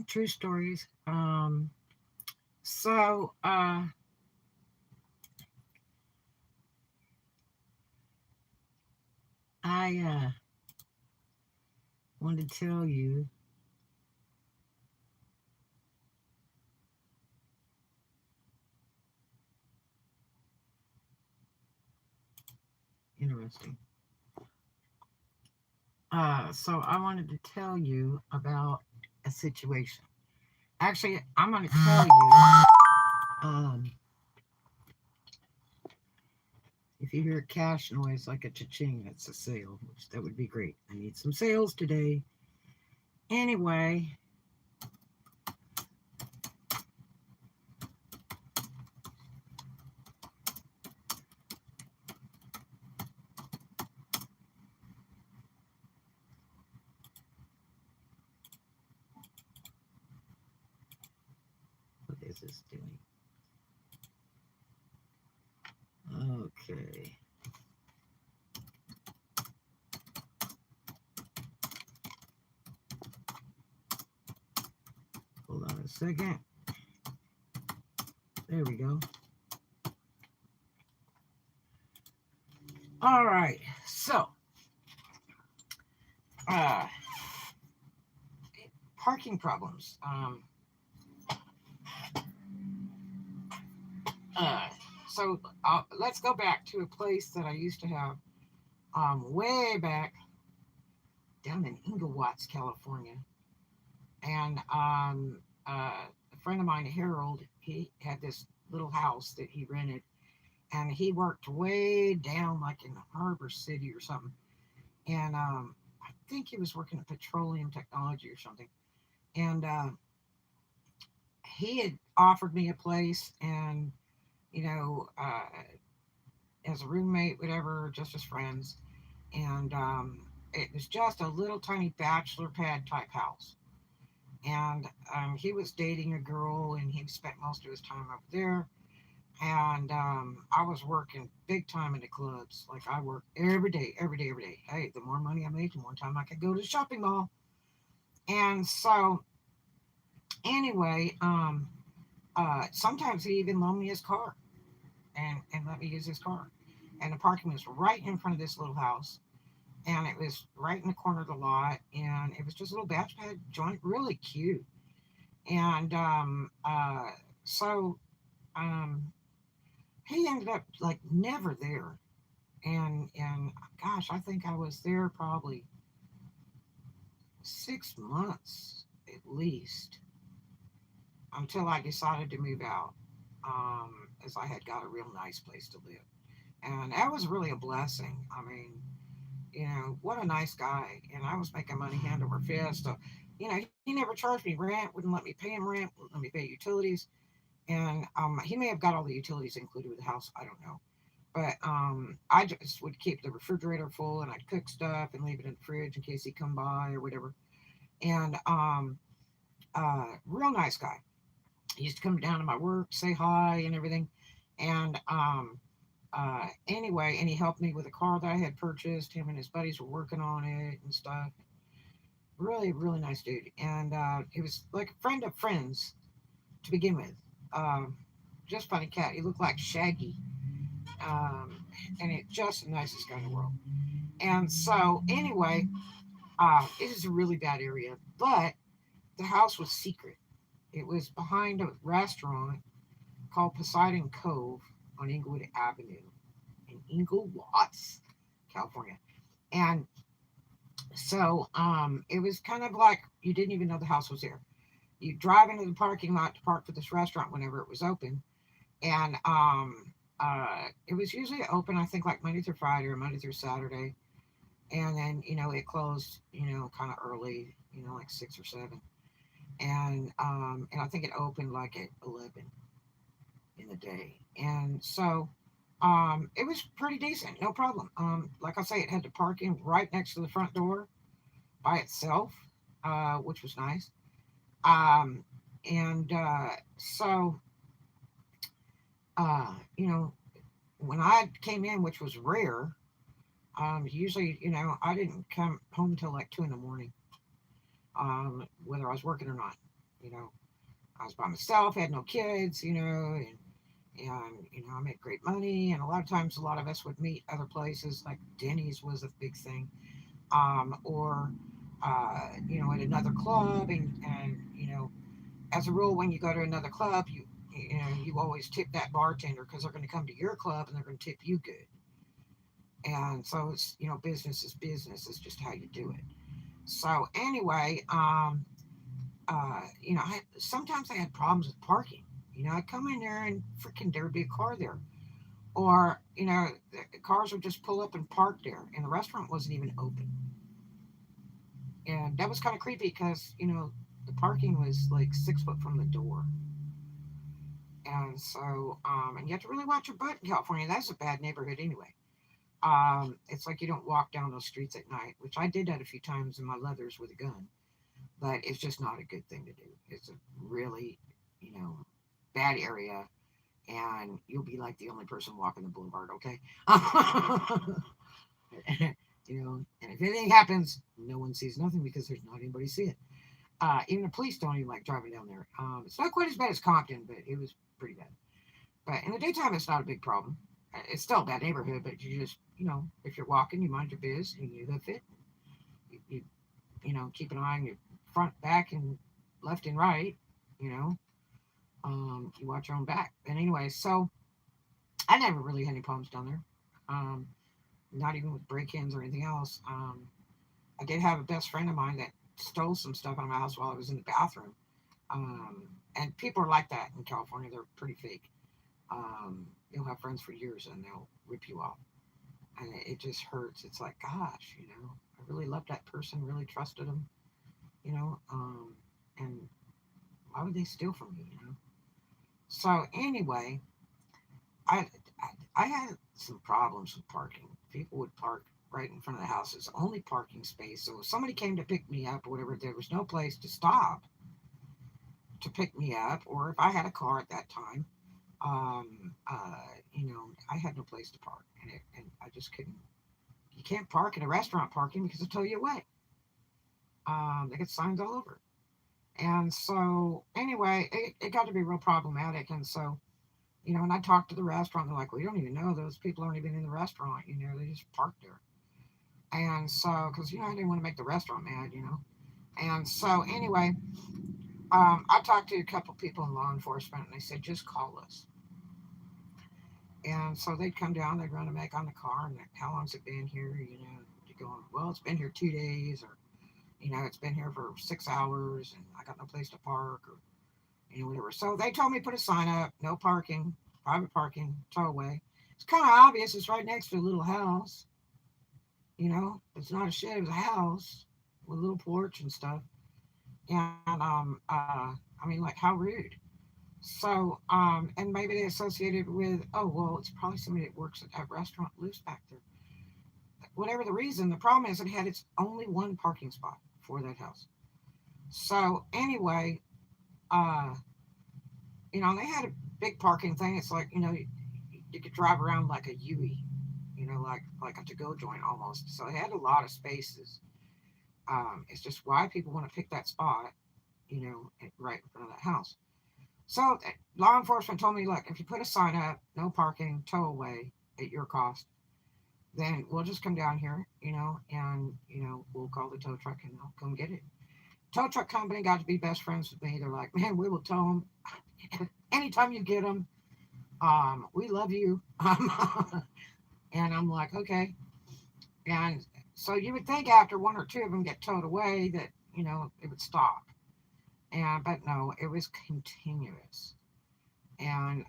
True stories. So I want to tell you interesting. So I wanted to tell you about a situation. Actually, I'm going to tell you. Um, if you hear a cash noise like a cha-ching, that's a sale, which that would be great. I need some sales today. Anyway, what is this doing? Okay. Hold on a second. There we go. All right. So, uh, parking problems. Uh, so let's go back to a place that I used to have way back down in Inglewood, California. And a friend of mine, Harold, he had this little house that he rented, and he worked way down, like in Harbor City or something. And I think he was working at petroleum technology or something. And he had offered me a place, and you know, as a roommate, whatever, just as friends. And it was just a little tiny bachelor pad type house. And he was dating a girl, and he spent most of his time over there. And I was working big time in the clubs. Like I worked every day, every day, every day. Hey, the more money I made, the more time I could go to the shopping mall. And so, anyway, sometimes he even loaned me his car and let me use his car. And the parking was right in front of this little house, and it was right in the corner of the lot, and it was just a little batch pad joint, really cute. And so um, he ended up like never there, and gosh, I think I was there probably 6 months at least until I decided to move out, as I had got a real nice place to live, and that was really a blessing. I mean, what a nice guy. And I was making money hand over fist. So, he never charged me rent, wouldn't let me pay him rent, wouldn't let me pay utilities. And he may have got all the utilities included with the house. I don't know. But I just would keep the refrigerator full, and I'd cook stuff and leave it in the fridge in case he'd come by or whatever. And real nice guy. He used to come down to my work, say hi and everything. And anyway, and he helped me with a car that I had purchased. Him and his buddies were working on it and stuff. Really, really nice dude. And he was like a friend of friends to begin with. Um, just funny cat. He looked like Shaggy. And it just the nicest guy in the world. And so, anyway, it is a really bad area, but the house was secret. It was behind a restaurant called Poseidon Cove on Inglewood Avenue in Inglewood, California. And so it was kind of like you didn't even know the house was there. You drive into the parking lot to park for this restaurant whenever it was open, and it was usually open, I think, like Monday through Friday or Monday through Saturday, and then it closed, kind of early, like 6 or 7, and I think it opened like at 11 in the day, and so it was pretty decent, no problem. Like I say, it had the parking right next to the front door by itself, which was nice. Um, and so, uh, you know, when I came in, which was rare, usually, I didn't come home until like 2 in the morning, whether I was working or not. You know, I was by myself, had no kids, and I made great money. And a lot of times, a lot of us would meet other places, like Denny's was a big thing, or at another club, and as a rule, when you go to another club, you always tip that bartender because they're going to come to your club and they're going to tip you good. And so it's business is business. It's just how you do it. So anyway, sometimes I had problems with parking. I'd come in there and freaking there would be a car there, or the cars would just pull up and park there, and the restaurant wasn't even open. And that was kind of creepy because the parking was like 6 foot from the door. And so, and you have to really watch your butt in California. That's a bad neighborhood anyway. It's like you don't walk down those streets at night, which I did that a few times in my leathers with a gun, but it's just not a good thing to do. It's a really, you know, bad area, and you'll be like the only person walking the boulevard, okay? And if anything happens, no one sees nothing because there's not anybody to see it. Even the police don't even like driving down there. It's not quite as bad as Compton, but it was pretty bad. But in the daytime, it's not a big problem. It's still a bad neighborhood, but you just, if you're walking, you mind your biz and you hoof it. Keep an eye on your front, back, and left and right. You know, you watch your own back. And anyway, so I never really had any problems down there. Um, Not even with break-ins or anything else. I did have a best friend of mine that stole some stuff out of my house while I was in the bathroom. And people are like that in California. They're pretty fake. You'll have friends for years and they'll rip you off. And it just hurts. It's like, gosh, I really loved that person, really trusted them, you know, and why would they steal from me? So anyway, I, I had some problems with parking. People would park right in front of the house. It's the only parking space. So if somebody came to pick me up or whatever, there was no place to stop to pick me up. Or if I had a car at that time, I had no place to park, and I just couldn't. You can't park in a restaurant parking because they'll tow you away. They get signs all over. And so anyway, it got to be real problematic. And so and I talked to the restaurant. They're like, "We don't even know those people aren't even in the restaurant. They just parked there." And so, because I didn't want to make the restaurant mad. And so anyway, I talked to a couple people in law enforcement, and they said, "Just call us." And so they'd come down, they'd run a make on the car, and how long's it been here? You go, "Well, it's been here 2 days," or "It's been here for 6 hours, and I got no place to park," or whatever. So they told me to put a sign up, no parking, private parking, tow away. It's kind of obvious. It's right next to a little house. It's not a shed, it's a house with a little porch and stuff. And I mean, like, how rude. So, and maybe they associated with, oh, well, it's probably somebody that works at that restaurant lives back there. Whatever the reason, the problem is it had its only one parking spot for that house. So anyway, uh, they had a big parking thing. It's like, you could drive around like a Yui, like a to-go joint almost. So it had a lot of spaces. It's just why people want to pick that spot, right in front of that house. So law enforcement told me, look, if you put a sign up, no parking, tow away at your cost, then we'll just come down here, and we'll call the tow truck and they'll come get it. Tow truck company got to be best friends with me. They're like, man, we will tow them anytime you get them. We love you. And I'm like, okay. And so you would think after one or two of them get towed away that it would stop. But no, it was continuous. And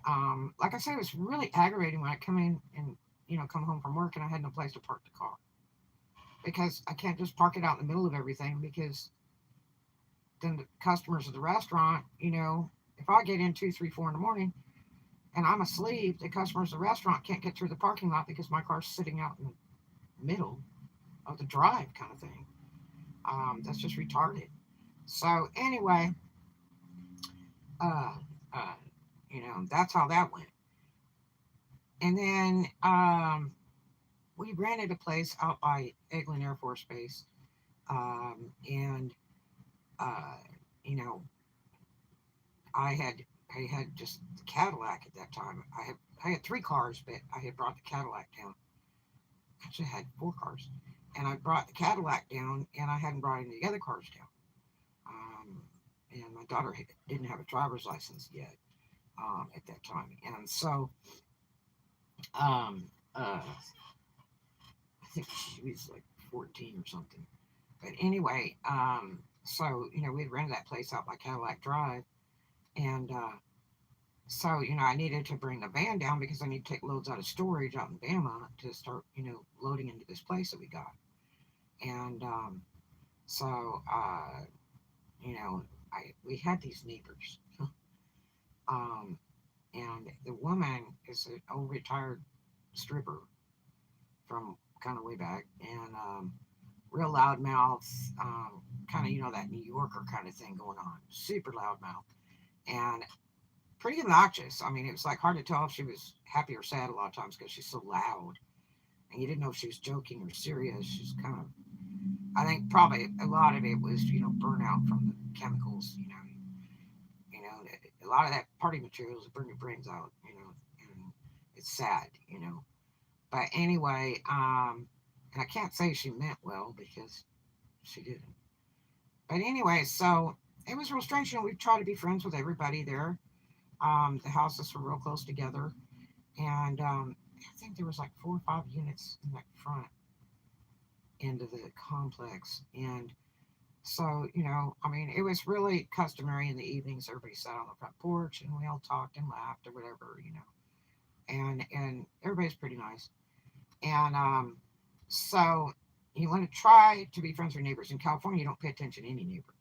like I said, it was really aggravating when I come in and come home from work and I had no place to park the car because I can't just park it out in the middle of everything because then the customers of the restaurant, if I get in 2, 3, 4 in the morning and I'm asleep, the customers of the restaurant can't get through the parking lot because my car's sitting out in the middle of the drive, kind of thing. That's just retarded. So anyway, uh, uh, that's how that went. And then we rented a place out by Eglin Air Force Base, and uh, you know, I had I had just the Cadillac at that time. I had three cars, but I had brought the Cadillac down. Actually, I had four cars, and I brought the Cadillac down, and I hadn't brought any of the other cars down. Um, and my daughter didn't have a driver's license yet at that time, and so um, I think she was like 14 or something. But anyway, so we'd rented that place out by Cadillac Drive, and so I needed to bring the van down because I need to take loads out of storage out in Bama to start loading into this place that we got, and so you know I we had these neighbors, um, and the woman is an old retired stripper from kind of way back, and real loud mouth, kind of that New Yorker kind of thing going on, super loud mouth, and pretty obnoxious. I mean, it was like hard to tell if she was happy or sad a lot of times because she's so loud, and you didn't know if she was joking or serious. She's kind of, I think probably a lot of it was burnout from the chemicals. A lot of that party materials that burn your brains out. And it's sad. But anyway, and I can't say she meant well because she didn't. But anyway, so it was real strange. We tried to be friends with everybody there. The houses were real close together, and I think there was like 4 or 5 units in that front end of the complex. And so, I mean, it was really customary in the evenings. Everybody sat on the front porch and we all talked and laughed or whatever. And everybody's pretty nice. And so you want to try to be friends with neighbors. In California, you don't pay attention to any neighbor.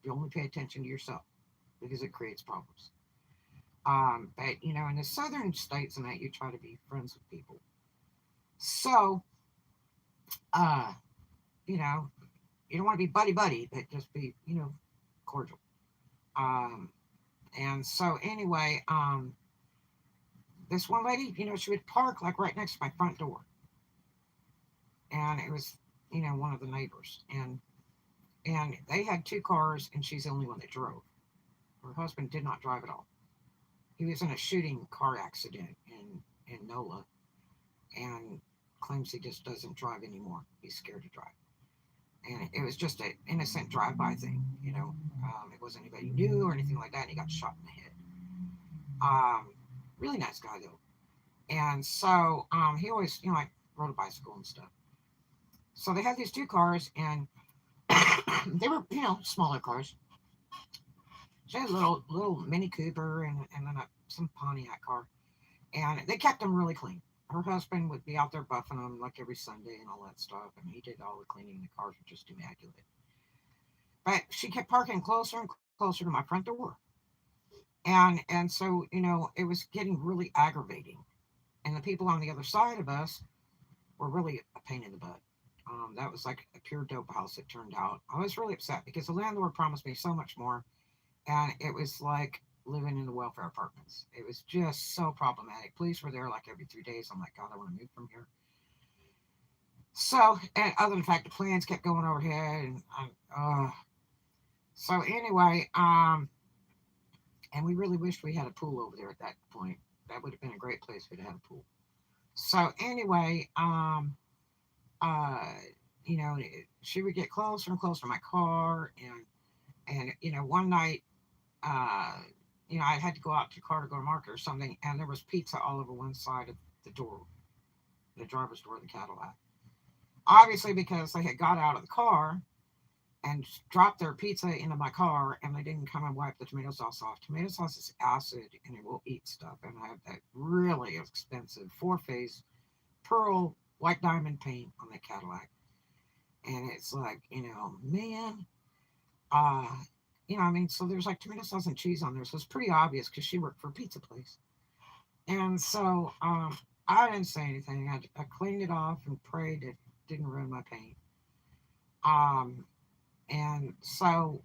You only pay attention to yourself because it creates problems. But in the southern states and that, you try to be friends with people. So, uh, you know, you don't want to be buddy buddy, but just be cordial. Um, and so anyway, this one lady, she would park like right next to my front door, and it was one of the neighbors, and they had two cars, and she's the only one that drove. Her husband did not drive at all. He was in a shooting car accident in NOLA, and claims he just doesn't drive anymore. He's scared to drive. And it was just an innocent drive-by thing. It wasn't anybody he knew or anything like that, and he got shot in the head. Really nice guy, though. And so he always, like, rode a bicycle and stuff. So they had these two cars, and they were, smaller cars. She had a little Mini Cooper and then some Pontiac car. And they kept them really clean. Her husband would be out there buffing them like every Sunday and all that stuff, and he did all the cleaning. The cars were just immaculate. But she kept parking closer and closer to my front door, and so it was getting really aggravating. And the people on the other side of us were really a pain in the butt. That was like a pure dope house. It turned out. I was really upset because the landlord promised me so much more, and it was like living in the welfare apartments. It was just so problematic. Police were there like every 3 days. I'm like, God, I want to move from here. So, and other than the fact the plans kept going overhead, and so anyway, and we really wished we had a pool over there at that point. That would have been a great place for to have a pool. So anyway, uh, she would get closer and closer to my car, and one night, uh, I had to go out to the car to go to market or something, and there was pizza all over one side of the door, the driver's door of the Cadillac. Obviously, because they had got out of the car and dropped their pizza into my car, and they didn't come and wipe the tomato sauce off. Tomato sauce is acid, and it will eat stuff. And I have that really expensive four-phase pearl white diamond paint on the Cadillac, and it's like, man, uh, I mean, so there's like tomato sauce and cheese on there, so it's pretty obvious because she worked for a pizza place. And so I didn't say anything. I cleaned it off and prayed it didn't ruin my paint. Um, and so,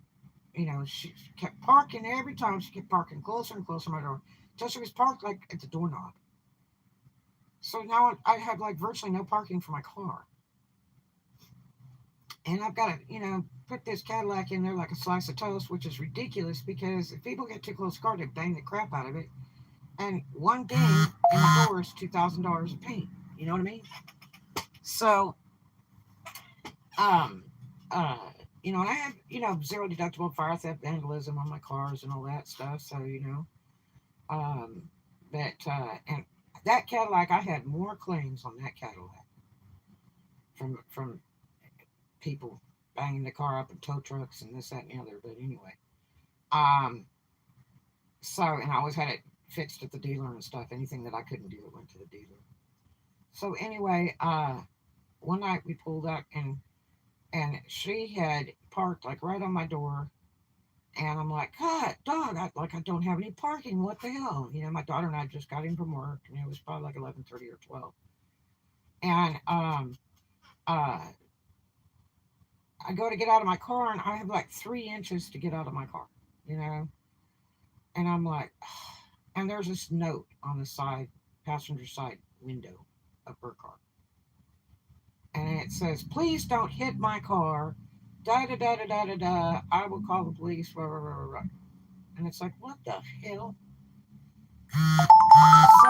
she kept parking every time. She kept parking closer and closer to my door until she was parked like at the doorknob. So now I have like virtually no parking for my car. And I've got to, put this Cadillac in there like a slice of toast, which is ridiculous because if people get too close to the car, they bang the crap out of it. And one ding in the door is $2,000 of paint. You know what I mean? So, um, uh, and I have, zero deductible fire theft vandalism on my cars and all that stuff. So, um, and that Cadillac, I had more claims on that Cadillac from people banging the car up in tow trucks and this, that, and the other. But anyway, um, and I always had it fixed at the dealer and stuff. Anything that I couldn't do, it went to the dealer. So anyway, one night we pulled up and she had parked like right on my door. And I'm like, God, dog, I don't have any parking. What the hell? My daughter and I just got in from work, and it was probably like 11:30 or 12. And uh, I go to get out of my car, and I have like 3 inches to get out of my car, you know. And I'm like, and there's this note on the side, passenger side window of her car, and it says, "Please don't hit my car. Da da da da da da da. I will call the police." Rah, rah, rah, rah. And it's like, what the hell? So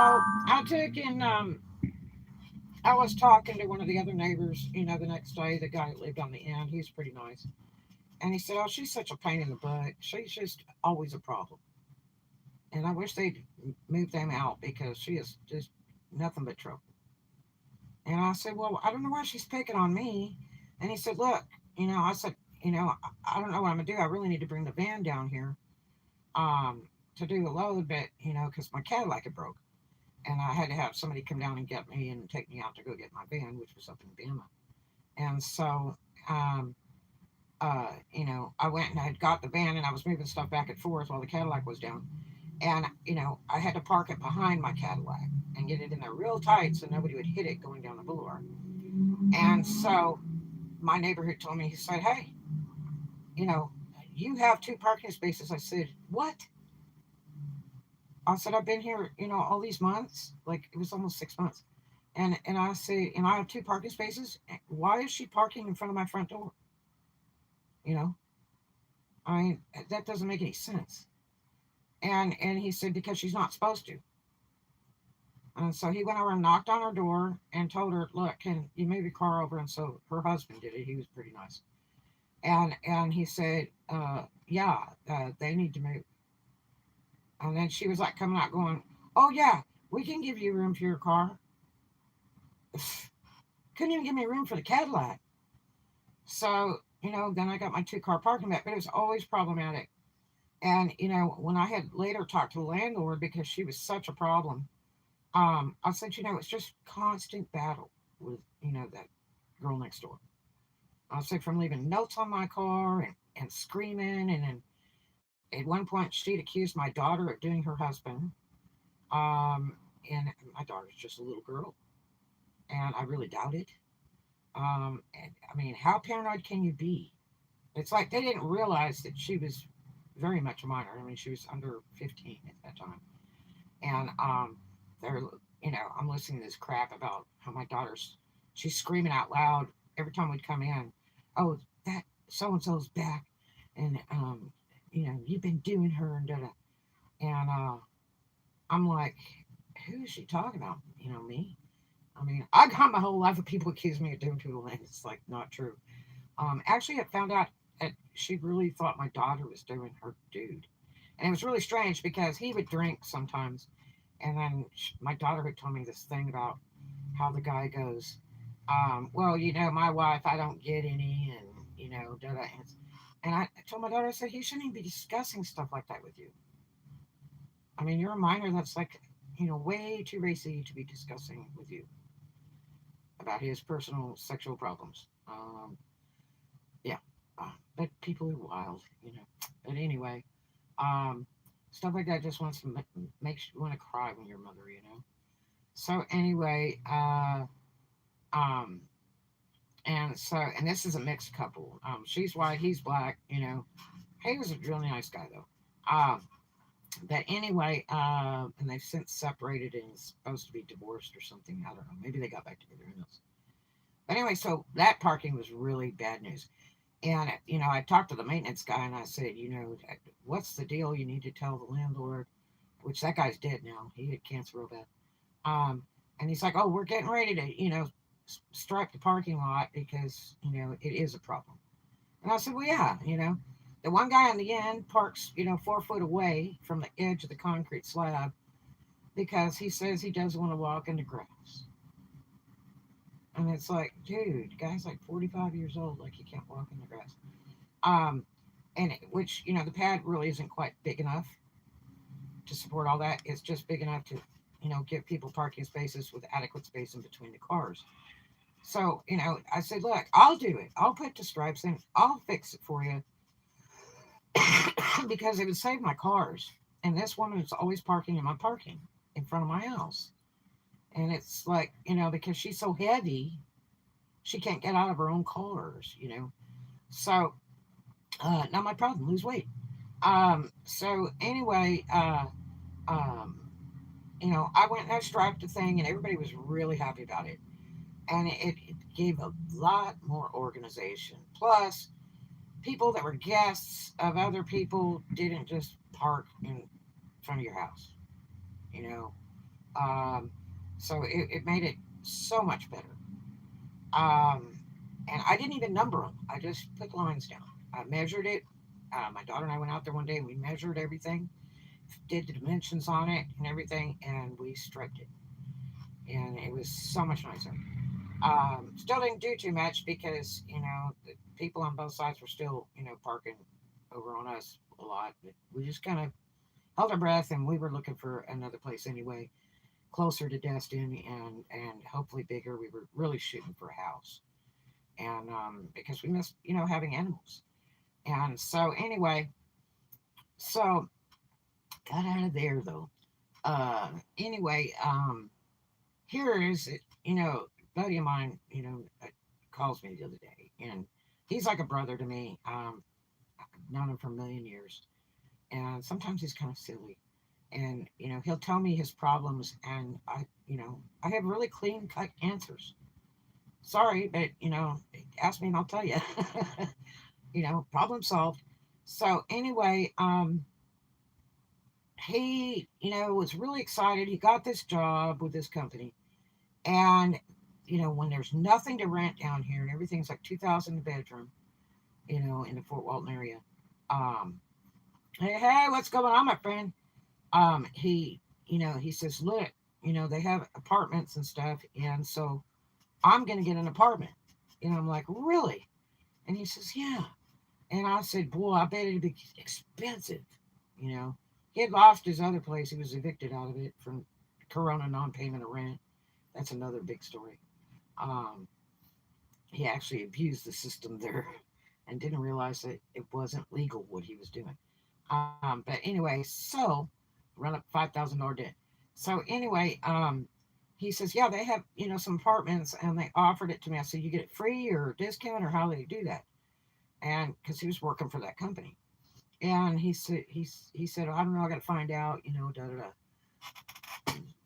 I took and I was talking to one of the other neighbors, the next day, the guy that lived on the end. He's pretty nice. And he said, "Oh, she's such a pain in the butt. She's just always a problem. And I wish they'd move them out because she is just nothing but trouble." And I said, "Well, I don't know why she's picking on me." And he said, "Look, I said, I don't know what I'm going to do. I really need to bring the van down here um, to do the load, but, because my Cadillac had broke. And I had to have somebody come down and get me and take me out to go get my van, which was up in Bama. And so, um, I went and I had got the van and I was moving stuff back and forth while the Cadillac was down. And, I had to park it behind my Cadillac and get it in there real tight so nobody would hit it going down the boulevard. And so my neighbor had told me, he said, "Hey, you know, you have 2 parking spaces." I said, "What?" I said, "I've been here, all these months." Like it was almost 6 months. And I say, "And I have 2 parking spaces. Why is she parking in front of my front door?" You know, I mean, that doesn't make any sense. And he said, "Because she's not supposed to." And so he went over and knocked on her door and told her, "Look, can you move your car over?" And so her husband did it. He was pretty nice. And he said, "Yeah, they need to move." And then she was like coming out going, "Oh yeah, we can give you room for your car." Couldn't even give me room for the Cadillac. So, then I got my 2 car parking lot, but it was always problematic. And, when I had later talked to the landlord because she was such a problem, I said, "It's just constant battle with, that girl next door." I said, from leaving notes on my car and screaming. And then at one point, she'd accused my daughter of doing her husband. And my daughter's just a little girl. And I really doubt it. And I mean, how paranoid can you be? It's like they didn't realize that she was very much a minor. I mean, she was under 15 at that time. And they're, I'm listening to this crap about how my daughter's, she's screaming out loud every time we'd come in. "Oh, that so and so's back. And, you've been doing her and da da." And I'm like, who is she talking about? Me? I mean, I got my whole life of people accuse me of doing people, and it's like not true. Actually, I found out that she really thought my daughter was doing her dude. And it was really strange because he would drink sometimes. And then my daughter had told me this thing about how the guy goes, "Well, my wife, I don't get any." And, da da. And I told my daughter, I said, "He shouldn't even be discussing stuff like that with you. I mean, you're a minor that's like, way too racy to be discussing with you about his personal sexual problems." Yeah. But people are wild, But anyway, um, stuff like that just wants to makes you want to cry when you're a mother. So anyway, um, and this is a mixed couple. She's white, he's black. He was a really nice guy though. But anyway, and they've since separated and is supposed to be divorced or something. I don't know. Maybe they got back together. Who knows? But anyway, so that parking was really bad news. And, I talked to the maintenance guy and I said, what's the deal? You need to tell the landlord, which that guy's dead now. He had cancer real bad. Um, and he's like, oh, we're getting ready to, stripe the parking lot because, it is a problem. And I said, well, yeah, the one guy on the end parks, 4 foot away from the edge of the concrete slab because he says he doesn't want to walk in the grass. And it's like, dude, guy's like 45 years old, like he can't walk in the grass. Um, which, the pad really isn't quite big enough to support all that. It's just big enough to, give people parking spaces with adequate space in between the cars. So, I said, look, I'll do it. I'll put the stripes in. I'll fix it for you because it would save my cars. And this woman is always parking in my parking in front of my house. And it's like, because she's so heavy, she can't get out of her own cars. So, not my problem, lose weight. So anyway, um, I went and I striped the thing and everybody was really happy about it. And it gave a lot more organization. Plus, people that were guests of other people didn't just park in front of your house, you know. Um, so it made it so much better. Um, and I didn't even number them. I just put lines down. I measured it. My daughter and I went out there one day and we measured everything, did the dimensions on it and everything, and we striped it. And it was so much nicer. Still didn't do too much because, the people on both sides were still, parking over on us a lot. But we just kind of held our breath and we were looking for another place anyway, closer to Destin and hopefully bigger. We were really shooting for a house. And because we missed, having animals. And so, anyway, so got out of there though. Anyway, here is it, a buddy of mine, calls me the other day, and he's like a brother to me. I've known him for a million years, and sometimes he's kind of silly, and he'll tell me his problems, and I have really clean cut answers. Sorry, but ask me and I'll tell you. Problem solved. So anyway, he was really excited. He got this job with this company, and when there's nothing to rent down here and everything's like 2,000 a bedroom, in the Fort Walton area. Um, hey, what's going on, my friend? He says, look, they have apartments and stuff, and so I'm gonna get an apartment. And I'm like, really? And he says, yeah. And I said, boy, I bet it'd be expensive. You know, he had lost his other place. He was evicted out of it from Corona non-payment of rent. That's another big story. Um, he actually abused the system there and didn't realize that it wasn't legal what he was doing. But anyway, so run up $5,000 debt. So anyway, he says, yeah, they have some apartments, and they offered it to me. I said, you get it free or discount, or how do they do that? And because he was working for that company, and he said, I don't know, I got to find out. Da da da.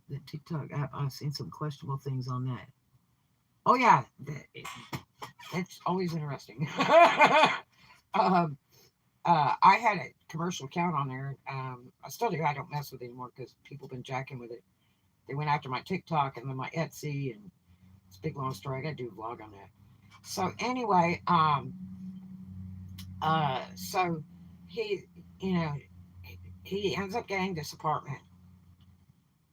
The TikTok app, I've seen some questionable things on that. Oh yeah, it's always interesting. um, I had a commercial account on there. I still do. I don't mess with it anymore because people have been jacking with it. They went after my TikTok and then my Etsy, and it's a big long story. I got to do a vlog on that. So anyway, so he, you know, he ends up getting this apartment,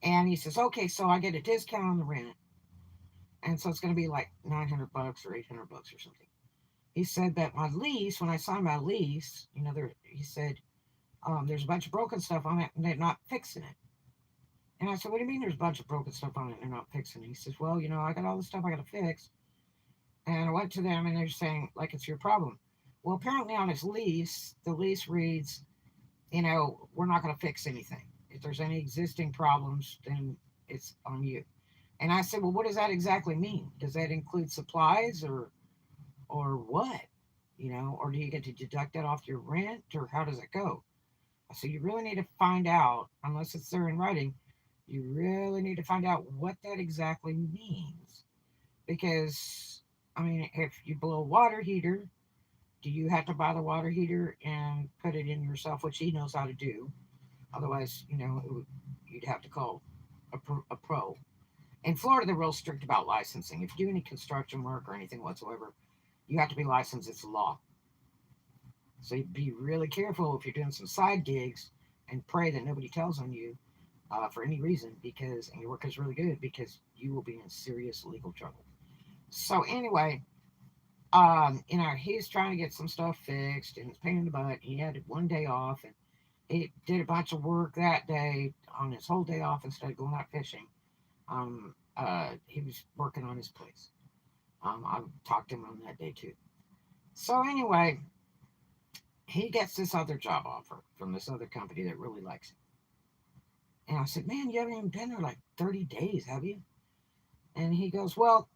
and he says, okay, so I get a discount on the rent, and so it's going to be like $900 or $800 or something. He said that my lease, when I signed my lease, he said, there's a bunch of broken stuff on it, and they're not fixing it. And I said, what do you mean there's a bunch of broken stuff on it and they're not fixing it? He says, well, I got all the stuff I got to fix. And I went to them and they're saying, like, it's your problem. Well, apparently on his lease, the lease reads, we're not going to fix anything. If there's any existing problems, then it's on you. And I said, well, what does that exactly mean? Does that include supplies or what? Or do you get to deduct that off your rent, or how does it go? I said, you really need to find out, unless it's there in writing, you really need to find out what that exactly means. Because I mean, if you blow a water heater, do you have to buy the water heater and put it in yourself, which he knows how to do? Otherwise, you'd have to call a pro. In Florida, they're real strict about licensing. If you do any construction work or anything whatsoever, you have to be licensed. It's law. So be really careful if you're doing some side gigs and pray that nobody tells on you for any reason because and your work is really good because you will be in serious legal trouble. So anyway, he's trying to get some stuff fixed and it's pain in the butt. He had 1 day off and he did a bunch of work that day on his whole day off instead of going out fishing. He was working on his place. I talked to him on that day too. So anyway, he gets this other job offer from this other company that really likes him. And I said, man, you haven't even been there like 30 days, have you? And he goes, well,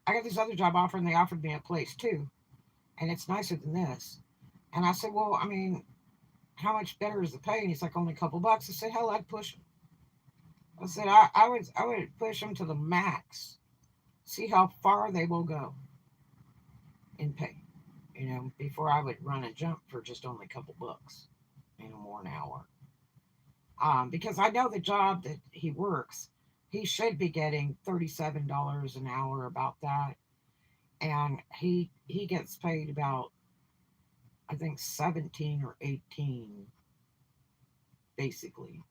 I got this other job offer and they offered me a place too. And it's nicer than this. And I said, well, I mean, how much better is the pay? And he's like, only a couple bucks. I said, hell, I'd push him. I said, I would push them to the max. See how far they will go in pay. Before I would run and jump for just only a couple bucks, more an hour. Because I know the job that he works, he should be getting $37 an hour, about that, and he gets paid about I think 17 or 18 basically,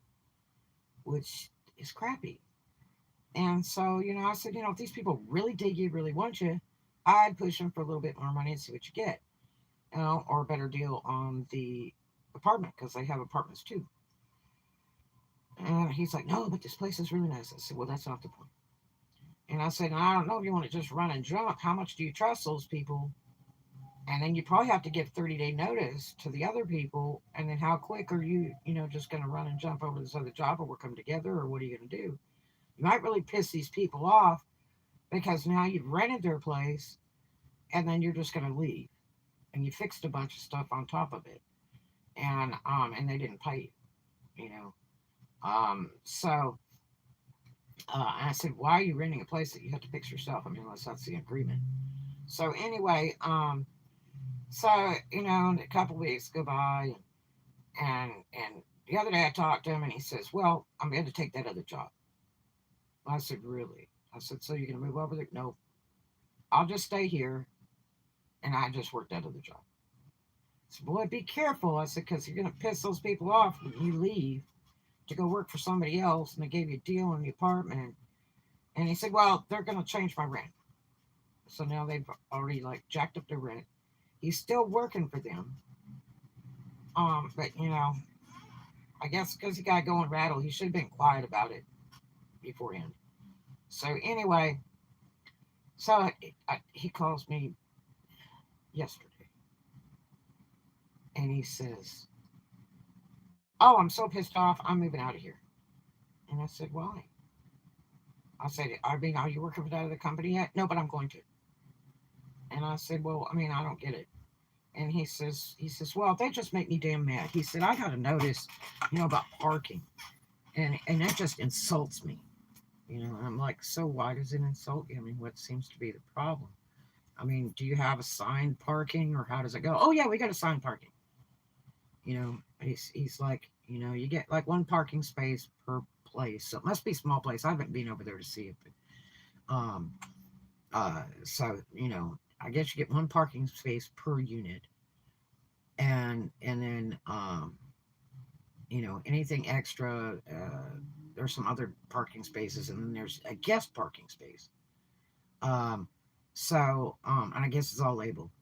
which is crappy. And so, I said, if these people really dig you, really want you, I'd push them for a little bit more money and see what you get, or a better deal on the apartment because they have apartments too. And he's like, no, but this place is really nice. I said, well, that's not the point. And I said, I don't know if you want to just run and jump. How much do you trust those people? And then you probably have to give 30-day notice to the other people. And then how quick are you, just going to run and jump over this other job or work them together? Or what are you going to do? You might really piss these people off because now you've rented their place and then you're just going to leave. And you fixed a bunch of stuff on top of it. And they didn't pay you, you know. So I said, why are you renting a place that you have to fix yourself? I mean, unless that's the agreement. So anyway, a couple weeks go by, and the other day I talked to him, and he says, "Well, I'm going to take that other job." I said, "Really?" I said, "So you're going to move over there?" "No, I'll just stay here." And I just worked that other job. I said, "Boy, be careful." I said, "Because you're going to piss those people off when you leave to go work for somebody else, and they gave you a deal on the apartment." And he said, "Well, they're going to change my rent." So now they've already like jacked up their rent. He's still working for them. But I guess because he got going rattle, he should have been quiet about it beforehand. So anyway, he calls me yesterday and he says, "Oh, I'm so pissed off. I'm moving out of here." And I said, "Why?" I said, "I mean, are you working for that other company yet?" "No, but I'm going to." And I said, "Well, I mean, I don't get it." And he says, "Well, they just make me damn mad." He said, "I got a notice, about parking, and that just insults me." And I'm like, "So why does it insult you? I mean, what seems to be the problem? I mean, do you have assigned parking or how does it go?" "Oh yeah, we got assigned parking." He's like, you get like one parking space per place, so it must be small place. I haven't been over there to see it, but so I guess you get one parking space per unit, and then anything extra, there's some other parking spaces, and then there's a guest parking space. um and I guess it's all labeled.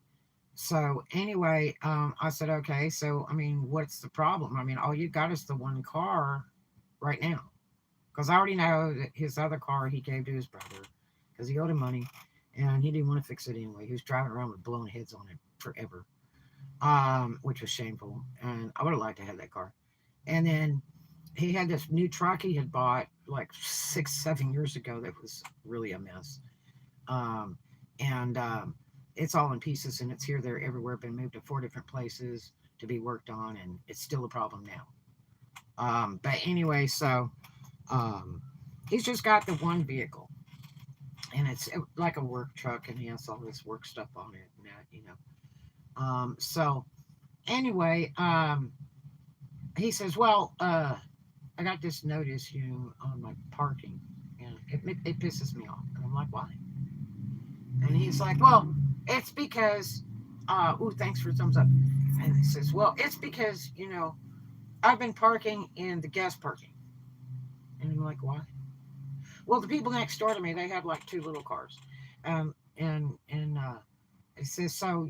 So anyway, I said, okay, so I mean, what's the problem? I mean, all you got is the one car right now, because I already know that his other car he gave to his brother because he owed him money, and he didn't want to fix it anyway. He was driving around with blown heads on it forever, which was shameful. And I would have liked to have that car. And then he had this new truck he had bought like 6, 7 years ago that was really a mess. Um, and It's all in pieces and it's here, there, everywhere. Been moved to 4 different places to be worked on, and it's still a problem now. But anyway, so um, he's just got the one vehicle, and it's like a work truck, and he has all this work stuff on it and that, So anyway, he says, well, I got this notice, on my parking, and it pisses me off. And I'm like, why? And he's like, well, it's because, ooh, thanks for the thumbs up. And he says, well, it's because, I've been parking in the guest parking. And I'm like, why? Well, the people next door to me, they have like two little cars. And it says, so,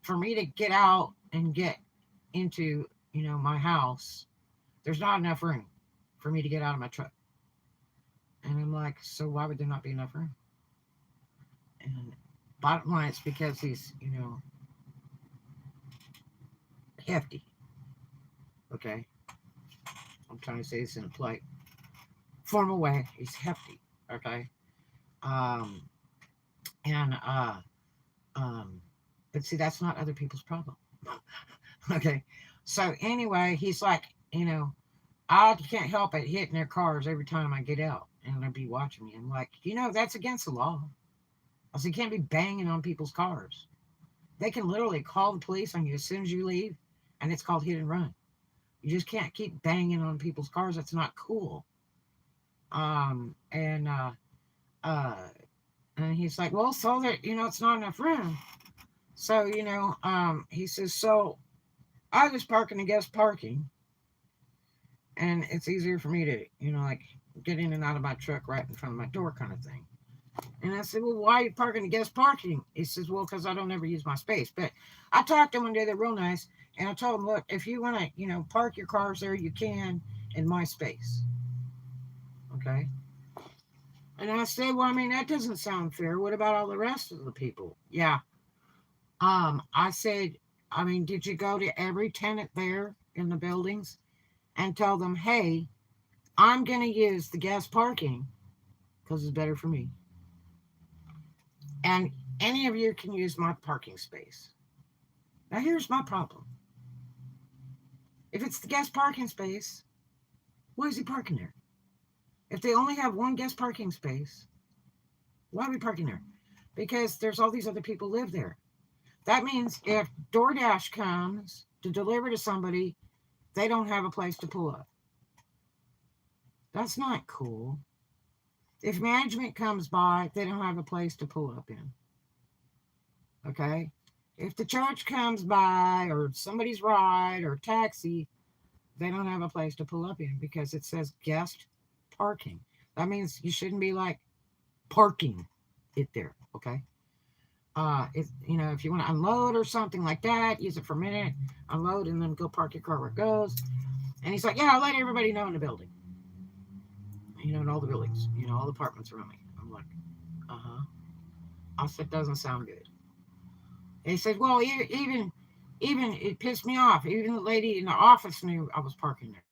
for me to get out and get into, my house, there's not enough room for me to get out of my truck. And I'm like, so why would there not be enough room? And bottom line, it's because he's, hefty. Okay. I'm trying to say this in a polite, formal way. He's hefty. Okay. Um, and, um, but see, that's not other people's problem. Okay. So anyway, he's like, I can't help it hitting their cars every time I get out. And they'd be watching me. I'm like, that's against the law. I said, you can't be banging on people's cars. They can literally call the police on you as soon as you leave, and it's called hit and run. You just can't keep banging on people's cars. That's not cool. Um, and uh, uh, and he's like, well, so that it's not enough room. So he says, so I just park in the guest parking, and it's easier for me to like get in and out of my truck right in front of my door, kind of thing. And I said, well, why are you parking the guest parking? He says, well, because I don't ever use my space. But I talked to him one day, they're real nice. And I told him, look, if you want to, park your cars there, you can in my space. Okay. And I said, well, I mean, that doesn't sound fair. What about all the rest of the people? Yeah. I said, I mean, did you go to every tenant there in the buildings and tell them, hey, I'm going to use the guest parking because it's better for me. And any of you can use my parking space. Now, here's my problem. If it's the guest parking space, why is he parking there? If they only have one guest parking space, why are we parking there? Because there's all these other people live there. That means if DoorDash comes to deliver to somebody, they don't have a place to pull up. That's not cool. If management comes by, they don't have a place to pull up in. Okay? If the church comes by or somebody's ride or taxi, they don't have a place to pull up in because it says guest parking. That means you shouldn't be like parking it there. Okay? If you want to unload or something like that, use it for a minute, unload, and then go park your car where it goes. And he's like, yeah, I'll let everybody know in the building. In all the buildings, all the apartments around me. I'm like, uh-huh. I said, doesn't sound good. And he said, well, even it pissed me off. Even the lady in the office knew I was parking there.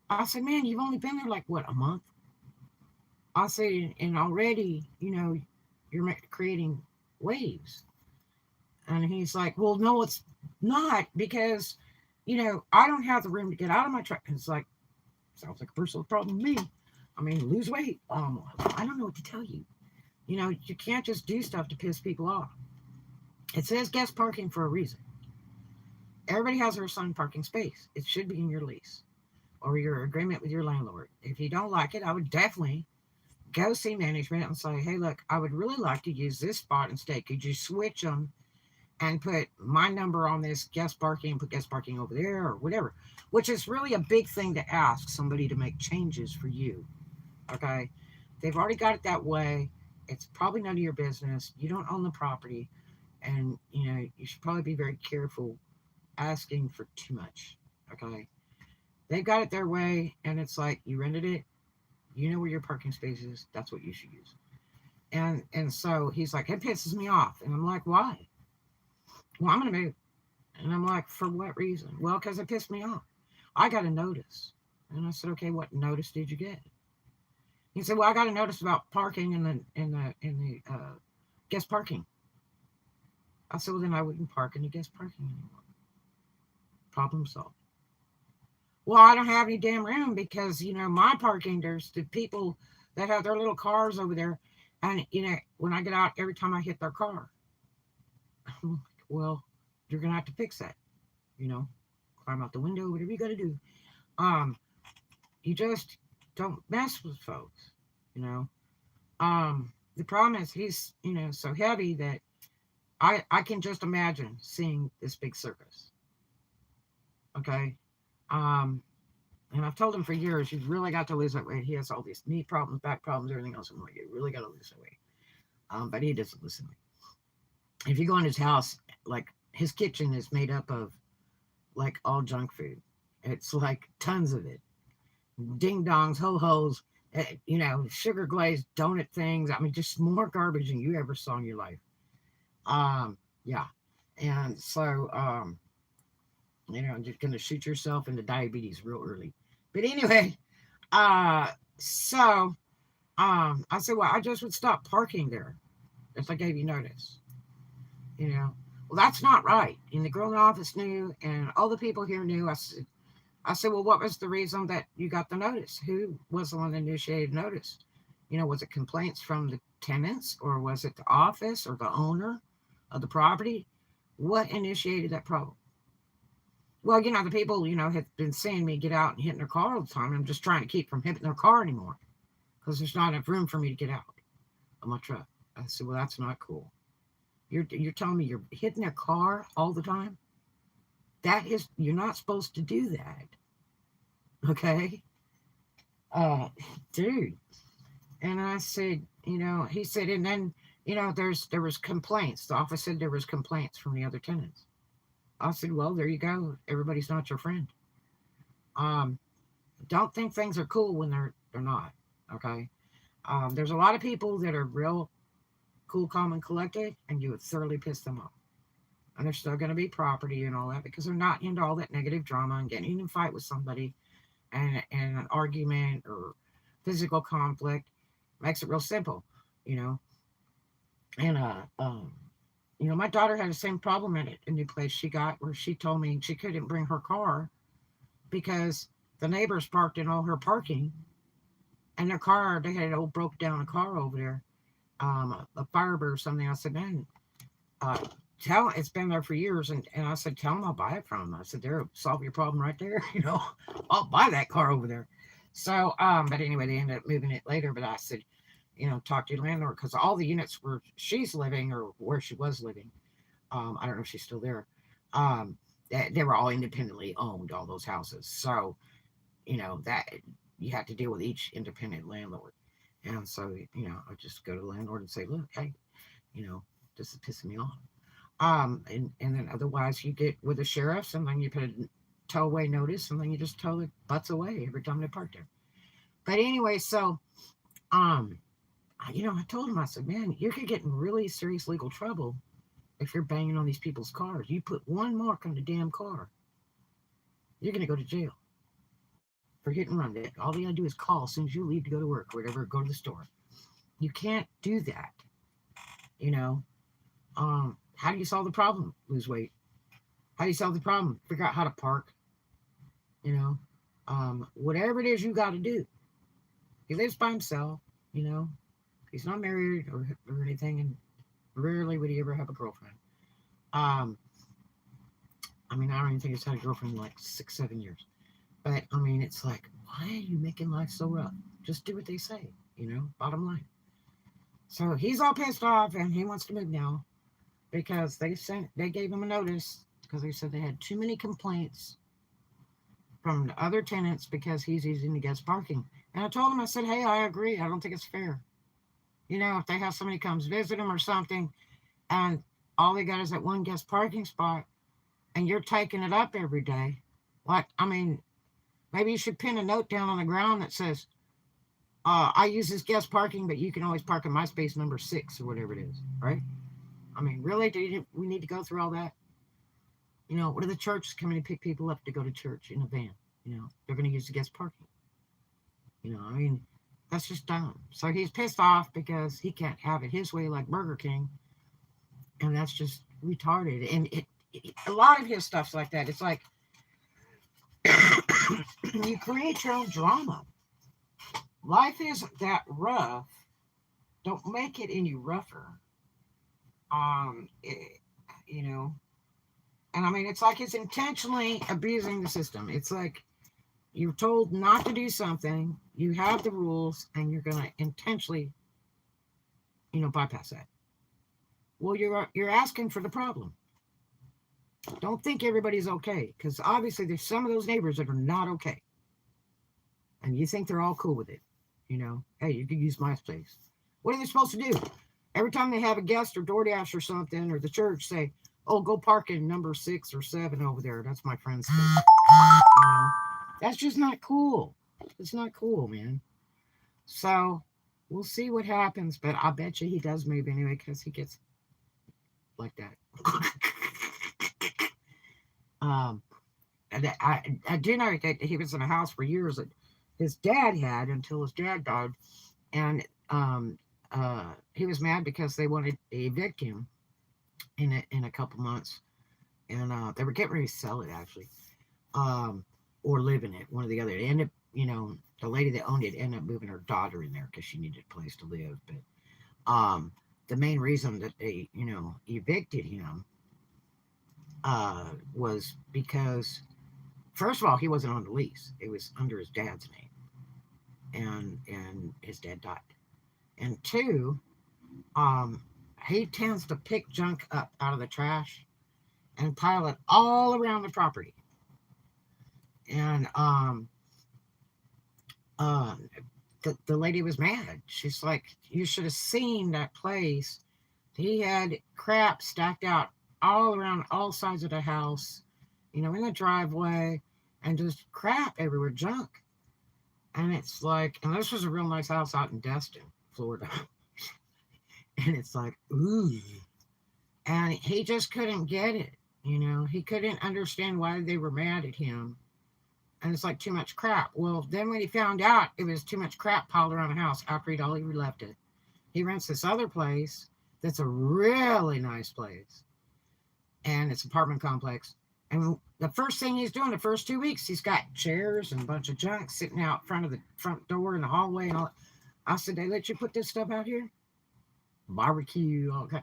I said, man, you've only been there like, what, a month? I said, and already, you're creating waves. And he's like, well, no, it's not because, I don't have the room to get out of my truck. And it's like, sounds like a personal problem to me. I mean, lose weight. I don't know what to tell you. You can't just do stuff to piss people off. It says guest parking for a reason. Everybody has their assigned parking space. It should be in your lease or your agreement with your landlord. If you don't like it, I would definitely go see management and say, hey, look, I would really like to use this spot instead. Could you switch them and put my number on this guest parking and put guest parking over there or whatever, which is really a big thing to ask somebody to make changes for you. Okay. They've already got it that way. It's probably none of your business. You don't own the property. And, you should probably be very careful asking for too much. Okay. They've got it their way. And it's like, you rented it. You know where your parking space is. That's what you should use. And so he's like, it pisses me off. And I'm like, why? Well, I'm going to move. And I'm like, for what reason? Well, because it pissed me off. I got a notice. And I said, okay, what notice did you get? He said, well, I got a notice about parking in the guest parking. I said, well, then I wouldn't park in the guest parking anymore. Problem solved. Well, I don't have any damn room because, my parking, there's the people that have their little cars over there. And, when I get out, every time I hit their car, I'm like, well, you're going to have to fix that, you know, climb out the window, whatever you got to do. Um, you just don't mess with folks, you know. The problem is he's, so heavy that I can just imagine seeing this big circus. Okay. Um, and I've told him for years, you've really got to lose that weight. He has all these knee problems, back problems, everything else. I'm like, you really got to lose that weight. But he doesn't listen to me. If you go in his house, like his kitchen is made up of like all junk food. It's like tons of it. Ding dongs, ho hos, sugar glazed donut things. I mean, just more garbage than you ever saw in your life. Yeah. And so, you're going to shoot yourself into diabetes real early. But anyway, uh, so, I said, well, I just would stop parking there if I gave you notice, you know. Well, that's not right. And the girl in the office knew, and all the people here knew. I said, well, what was the reason that you got the notice? Who was the one that initiated notice? Was it complaints from the tenants, or was it the office or the owner of the property? What initiated that problem? Well, the people, have been seeing me get out and hitting their car all the time. I'm just trying to keep from hitting their car anymore because there's not enough room for me to get out of my truck. I said, well, that's not cool. You're telling me you're hitting their car all the time? You're not supposed to do that. Okay? Uh, Dude. And I said, he said, and then, there was complaints. The office said there was complaints from the other tenants. I said, well, there you go. Everybody's not your friend. Um, don't think things are cool when they're not. Okay. There's a lot of people that are real cool, calm, and collected, and you would thoroughly piss them off. And there's still going to be property and all that because they're not into all that negative drama and getting in a fight with somebody and an argument or physical conflict. Makes it real simple, you know. And my daughter had the same problem at a new place she got where she told me she couldn't bring her car because the neighbors parked in all her parking, and their car, they had an old broke down car over there, a Firebird or something. I said, man, uh, it's been there for years, and I said, tell them I'll buy it from them. I said, there, solve your problem right there. I'll buy that car over there. So, but anyway, they ended up moving it later. But I said, talk to your landlord because all the units where she's living or where she was living, I don't know if she's still there. They were all independently owned, all those houses. So, that you had to deal with each independent landlord. And so, I just go to the landlord and say, look, hey, this is pissing me off. And then otherwise you get with the sheriffs and then you put a tow away notice and then you just tow the butts away every time they park there. But anyway, so, I told him, I said, man, you could get in really serious legal trouble if you're banging on these people's cars. You put one mark on the damn car, you're going to go to jail for hit and run. All you got to do is call as soon as you leave to go to work or whatever, go to the store. You can't do that, How do you solve the problem? Lose weight. How do you solve the problem? Figure out how to park, you know, whatever it is you got to do. He lives by himself, he's not married or anything, and rarely would he ever have a girlfriend. Um, I mean, I don't even think he's had a girlfriend in like 6, 7 years. But I mean, it's like, why are you making life so rough? Just do what they say, bottom line. So he's all pissed off and he wants to move now because they gave him a notice because they said they had too many complaints from the other tenants because he's using the guest parking. And I told him, I said, hey, I agree. I don't think it's fair. If they have somebody comes visit them or something and all they got is that one guest parking spot and you're taking it up every day. Maybe you should pin a note down on the ground that says, I use this guest parking, but you can always park in my space number 6 or whatever it is, right? I mean, really, we need to go through all that? What are the churches coming to pick people up to go to church in a van? They're going to use the guest parking. That's just dumb. So he's pissed off because he can't have it his way like Burger King. And that's just retarded. And a lot of his stuff's like that. It's like, you create your own drama. life isn't that rough. Don't make it any rougher. It, you know, and I mean, it's like it's intentionally abusing the system. It's like you're told not to do something, you have the rules, and you're going to intentionally, bypass that. Well, you're asking for the problem. Don't think everybody's okay, because obviously there's some of those neighbors that are not okay, and you think they're all cool with it. Hey, you can use my space. What are they supposed to do? Every time they have a guest or DoorDash or something, or the church say, "Oh, go park in number 6 or 7 over there. That's my friend's space." That's just not cool. It's not cool, man. So we'll see what happens, but I bet you he does move anyway because he gets like that. um, I do know that he was in a house for years that his dad had until his dad died, and he was mad because they wanted to evict him in a couple months, and they were getting ready to sell it actually, um, or live in it, one or the other. It ended, the lady that owned it ended up moving her daughter in there because she needed a place to live. But the main reason that they, evicted him was because, first of all, he wasn't on the lease; it was under his dad's name, and his dad died. And two, um, he tends to pick junk up out of the trash and pile it all around the property. And uh, the lady was mad. She's like, "You should have seen that place. He had crap stacked out all around all sides of the house, in the driveway, and just crap everywhere, junk." And it's like, and this was a real nice house out in Destin, Florida. And it's like, ooh. And he just couldn't get it. He couldn't understand why they were mad at him. And it's like too much crap. Well, then when he found out it was too much crap piled around the house after he'd already left it, he rents this other place that's a really nice place. And it's an apartment complex. And the first thing he's doing the first 2 weeks, he's got chairs and a bunch of junk sitting out front of the front door in the hallway and all. I said, "They let you put this stuff out here?" Barbecue, okay.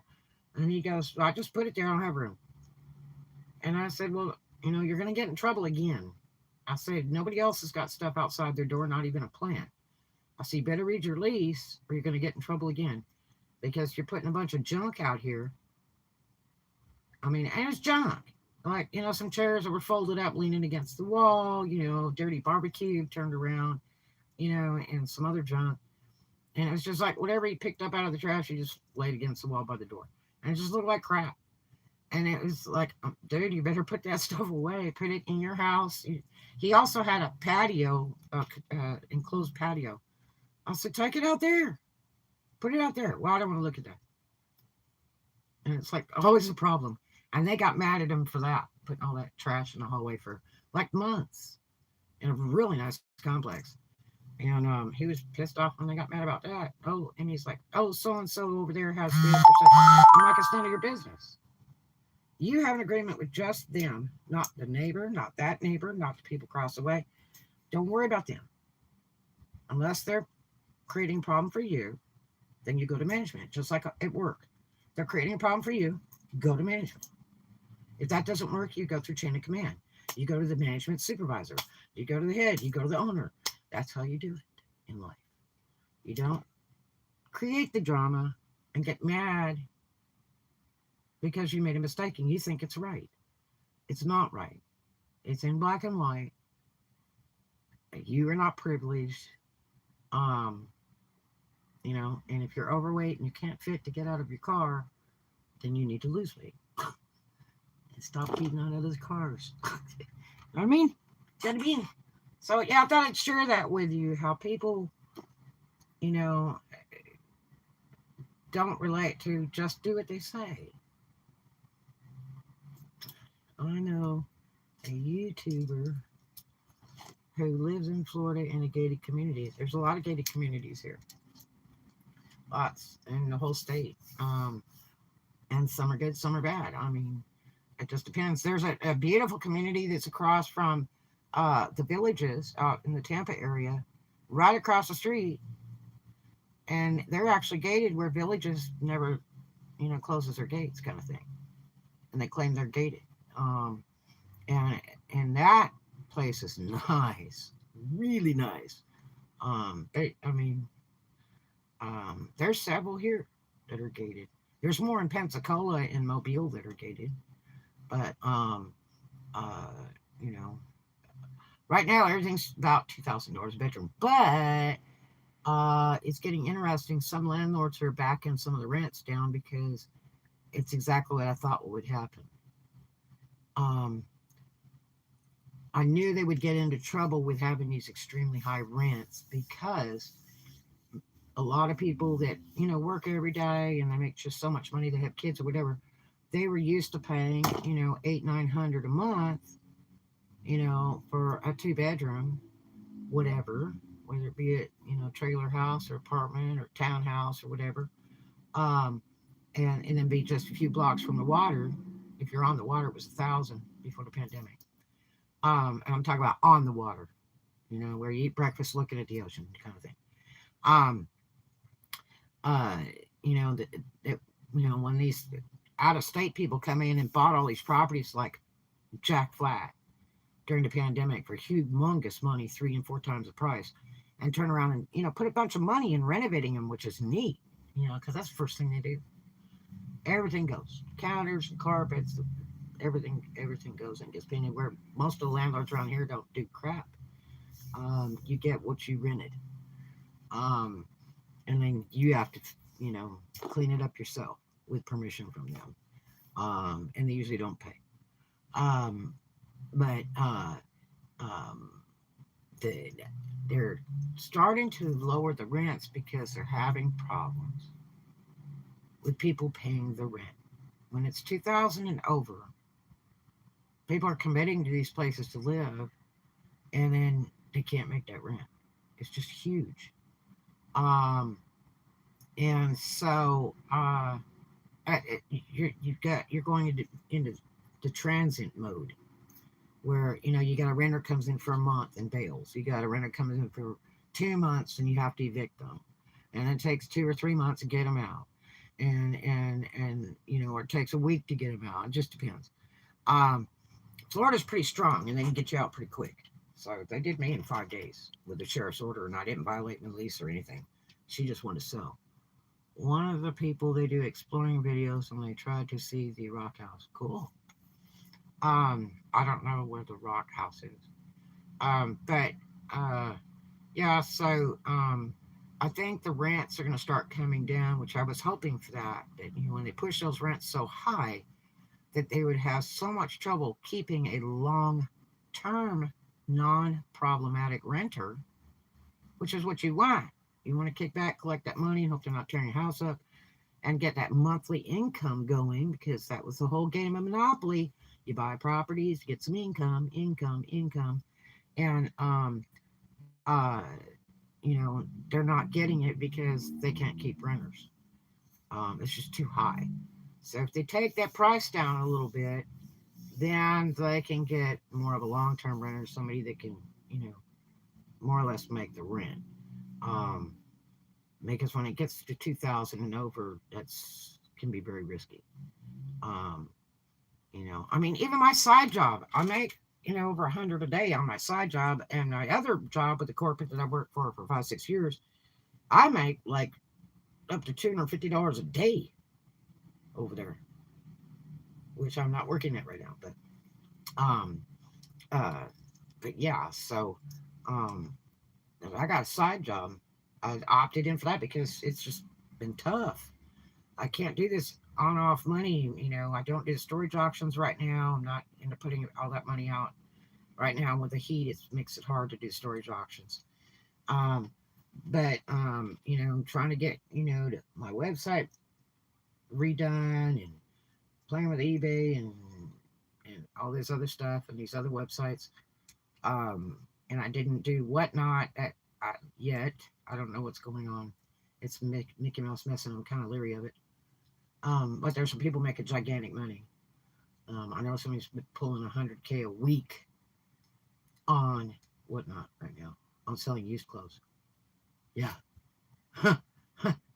And he goes, "Well, I just put it there. I don't have room." And I said, "Well, you're going to get in trouble again." I said, "Nobody else has got stuff outside their door, not even a plant." I said, "You better read your lease or you're going to get in trouble again because you're putting a bunch of junk out here." I mean, and it's junk. Like, some chairs that were folded up, leaning against the wall, dirty barbecue turned around, and some other junk. And it was just like whatever he picked up out of the trash, he just laid against the wall by the door. And it just looked like crap. And it was like, "Dude, you better put that stuff away. Put it in your house." He also had a patio, enclosed patio. I said, "Take it out there. Put it out there." "Well, I don't want to look at that." And it's like always a problem. And they got mad at him for that, putting all that trash in the hallway for like months in a really nice complex. And he was pissed off when they got mad about that. Oh, and he's like, "Oh, so and so over there has this or something." I'm like, "It's none of your business. You have an agreement with just them, not the neighbor, not that neighbor, not the people across the way. Don't worry about them. Unless they're creating a problem for you, then you go to management, just like at work. They're creating a problem for you, go to management. If that doesn't work, you go through chain of command. You go to the management supervisor. You go to the head. You go to the owner. That's how you do it in life. You don't create the drama and get mad because you made a mistake and you think it's right. It's not right. It's in black and white. You are not privileged. Um, and if you're overweight and you can't fit to get out of your car, then you need to lose weight and stop feeding on others' cars. You know what I mean? Gotta be. So yeah, I thought I'd share that with you. How people, you know, don't relate to just do what they say. I know a YouTuber who lives in Florida in a gated community. There's a lot of gated communities here, lots in the whole state. And some are good, some are bad. I mean, it just depends. There's a beautiful community that's across from the villages out in the Tampa area. right across the street, and they're actually gated where villages never, closes their gates, kind of thing, and they claim they're gated. Um, and that place is nice, really nice. I mean, there's several here that are gated. There's more in Pensacola and Mobile that are gated, but uh, you know, right now everything's about $2,000 a bedroom. But it's getting interesting. Some landlords are backing some of the rents down because it's exactly what I thought would happen. Um, I knew they would get into trouble with having these extremely high rents because a lot of people that work every day and they make just so much money, they have kids or whatever, they were used to paying 800-900 a month, for a 2 bedroom, whatever, whether it be a trailer house or apartment or townhouse or whatever, um, and then be just a few blocks from the water. If you're on the water, it was 1,000 before the pandemic. And I'm talking about on the water, where you eat breakfast looking at the ocean, kind of thing. Um, uh, that when these out of state people come in and bought all these properties like Jack Flat during the pandemic for humongous money, 3 and 4 times the price, and turn around and put a bunch of money in renovating them, which is neat, because that's the first thing they do. Everything goes, counters, carpets, everything goes and gets painted. Where most of the landlords around here don't do crap. You get what you rented, um, and then you have to clean it up yourself with permission from them, and they usually don't pay. Um, but um, the, they're starting to lower the rents because they're having problems with people paying the rent. When it's 2,000 and over, people are committing to these places to live, and then they can't make that rent. It's just huge. Um, and so you're going into the transient mode where you got a renter comes in for a month and bails. You got a renter comes in for 2 months and you have to evict them, and it takes 2 or 3 months to get them out, and or it takes a week to get them out. It just depends. Um, Florida's pretty strong and they can get you out pretty quick. So they did me in 5 days with the sheriff's order, and I didn't violate the lease or anything. She just wanted to sell. One of the people, they do exploring videos and they tried to see the rock house. Cool. I don't know where the rock house is. But uh, yeah, so I think the rents are going to start coming down, which I was hoping for that. That when they push those rents so high, that they would have so much trouble keeping a long-term, non-problematic renter, which is what you want. You want to kick back, collect that money, and hope they're not tearing your house up, and get that monthly income going, because that was the whole game of Monopoly. You buy properties, get some income, and uh, they're not getting it because they can't keep renters. It's just too high. So if they take that price down a little bit, then they can get more of a long-term renter, somebody that can, more or less make the rent. Um, because when it gets to 2,000 and over, that's can be very risky. Um, I mean, even my side job, I make over 100 a day on my side job, and my other job with the corporate that I worked for 5-6 years, I make like up to $250 a day over there, which I'm not working at right now. Um, uh, but yeah, so um, I got a side job. I opted in for that because it's just been tough. I can't do this on off money. I don't do storage auctions right now. I'm not into putting all that money out right now with the heat. It makes it hard to do storage auctions. Um, but I'm trying to get my website redone and playing with eBay and all this other stuff and these other websites. And I didn't do Whatnot yet. I don't know what's going on. It's Mickey Mouse messing. I'm kind of leery of it. But there's some people making gigantic money. I know somebody's pulling 100K a week on Whatnot right now on selling used clothes. Yeah.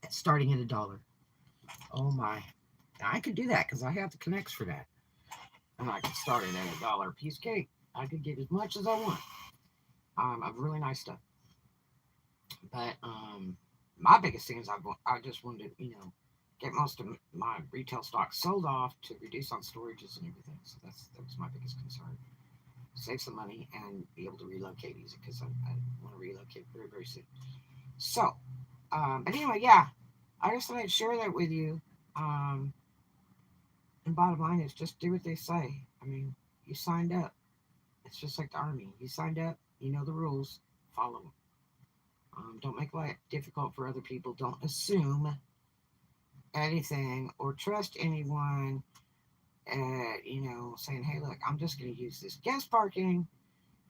Starting at $1. Oh my. I could do that because I have the connects for that. And I could start it at $1 a piece cake. I could get as much as I want. Of really nice stuff. But my biggest thing is I just wanted to, get most of my retail stock sold off to reduce on storages and everything. So that was my biggest concern. Save some money and be able to relocate easy because I want to relocate very, very soon. So, but anyway, yeah, I just thought I'd share that with you. Um, and bottom line is just do what they say. I mean, you signed up. It's just like the army. You signed up. You know the rules. Follow them. Don't make life difficult for other people. Don't assume anything or trust anyone. Saying, "Hey, look, I'm just going to use this guest parking,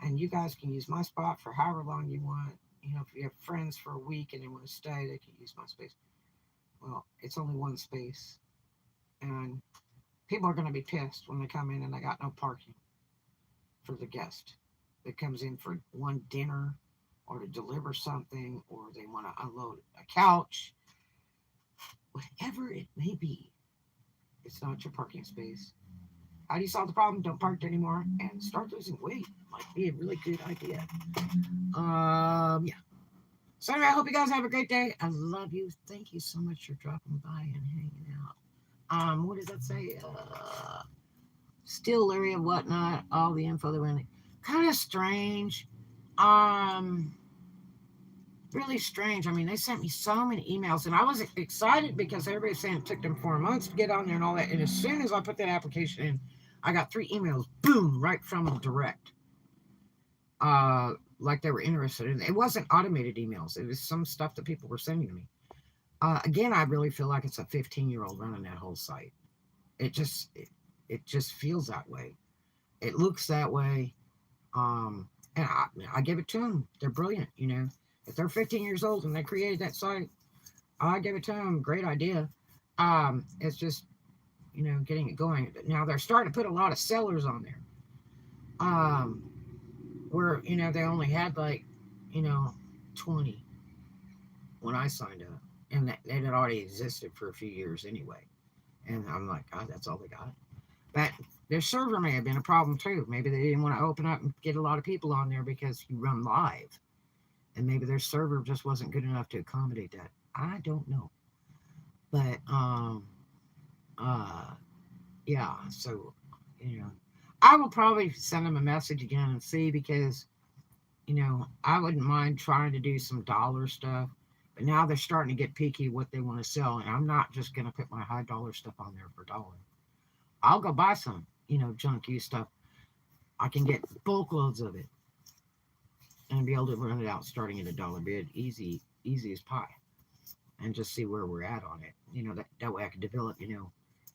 and you guys can use my spot for however long you want. If you have friends for a week and they want to stay, they can use my space." Well, it's only one space, and people are going to be pissed when they come in and they got no parking for the guest that comes in for one dinner or to deliver something or they want to unload a couch, whatever it may be. It's not your parking space. How do you solve the problem? Don't park there anymore and start losing weight. Might be a really good idea. Yeah. So anyway, I hope you guys have a great day. I love you. Thank you so much for dropping by and hanging out. What does that say? Still leery of whatnot. All the info that went in. Kind of strange. Um, really strange. I mean, they sent me so many emails, and I was excited because everybody's saying it took them 4 months to get on there and all that. And as soon as I put that application in, I got 3 emails, boom, right from them direct. Like they were interested in. It wasn't automated emails. It was some stuff that people were sending to me. Again, I really feel like it's a 15-year-old running that whole site. It just feels that way. It looks that way. And I give it to them. They're brilliant. If they're 15 years old and they created that site, I give it to them. Great idea. It's just getting it going. Now they're starting to put a lot of sellers on there. Um, where they only had like you know 20 when I signed up, and that had already existed for a few years anyway. And I'm like, God, that's all they got. But their server may have been a problem too. Maybe they didn't want to open up and get a lot of people on there because you run live, and maybe their server just wasn't good enough to accommodate that. I don't know, but uh, yeah. So I will probably send them a message again and see because I wouldn't mind trying to do some dollar stuff. But now they're starting to get picky what they want to sell, and I'm not just going to put my high dollar stuff on there for a dollar. I'll go buy some, junk used stuff. I can get bulk loads of it and be able to run it out starting at $1 bid, easy as pie, and just see where we're at on it. That way I can develop,